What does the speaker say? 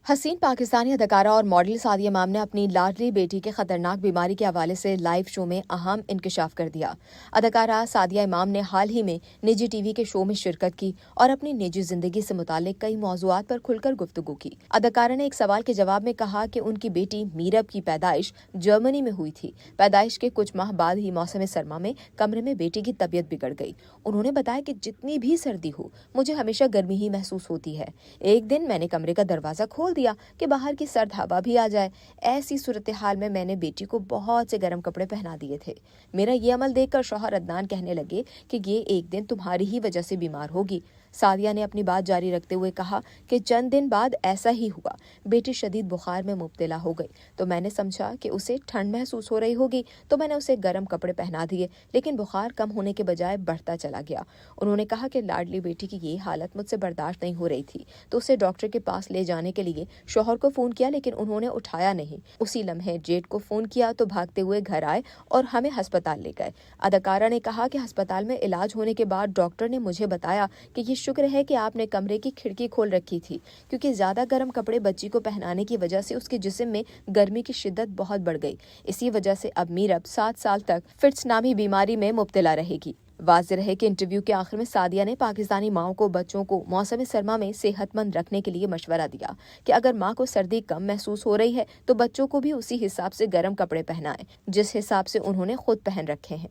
हसीन पाकिस्तानी अदाकारा और मॉडल सादिया इमाम ने अपनी लाडली बेटी के खतरनाक बीमारी के हवाले से लाइव शो में अहम इंकशाफ कर दिया। अदाकारा सादिया इमाम ने हाल ही में निजी टीवी के शो में शिरकत की और अपनी निजी जिंदगी से मुतालिक कई मौज़ूआत पर खुलकर गुफ्तगू की। अदाकारा ने एक सवाल के जवाब में कहा कि उनकी बेटी मीरब की पैदाइश जर्मनी में हुई थी। पैदाइश के कुछ माह बाद ही मौसम सरमा में कमरे में बेटी की तबीयत बिगड़ गई। उन्होंने बताया कि जितनी भी सर्दी हो, मुझे हमेशा गर्मी ही महसूस होती है। एक दिन मैंने कमरे का दरवाजा खोल दिया कि बाहर की सर्द हवा भी आ जाए। ऐसी सूरत हाल में मैंने बेटी को बहुत से गर्म कपड़े पहना दिए थे। मेरा ये अमल देखकर शौहर अदनान कहने लगे कि ये एक दिन तुम्हारी ही वजह से बीमार होगी। सादिया ने अपनी बात जारी रखते हुए कहा कि चंद दिन बाद ऐसा ही हुआ। बेटी शदीद बुखार में मुब्तला हो गई तो मैंने समझा कि उसे ठंड महसूस हो रही होगी, तो मैंने उसे गर्म कपड़े पहना दिए, लेकिन बुखार कम होने के बजाय बढ़ता चला गया। उन्होंने कहा कि लाडली बेटी की ये हालत मुझसे बर्दाश्त नहीं हो रही थी, तो उसे डॉक्टर के पास ले जाने के लिए शौहर को फोन किया, लेकिन उन्होंने उठाया नहीं। उसी लम्हे जेठ को फोन किया तो भागते हुए घर आए और हमें अस्पताल ले गए। अदाकारा ने कहा कि अस्पताल में इलाज होने के बाद डॉक्टर ने मुझे बताया कि ये शुक्र है कि आपने कमरे की खिड़की खोल रखी थी, क्योंकि ज्यादा गर्म कपड़े बच्ची को पहनाने की वजह से उसके जिस्म में गर्मी की शिद्दत बहुत बढ़ गई। इसी वजह से अब मीरब 7 साल तक फिट्स नामी बीमारी में मुब्तला रहेगी। वाज़ेह रहे कि इंटरव्यू के आखिर में सादिया ने पाकिस्तानी माओं को बच्चों को मौसम सरमा में सेहतमंद रखने के लिए मशवरा दिया कि अगर माँ को सर्दी कम महसूस हो रही है तो बच्चों को भी उसी हिसाब से गर्म कपड़े पहनाएं जिस हिसाब से उन्होंने खुद पहन रखे हैं।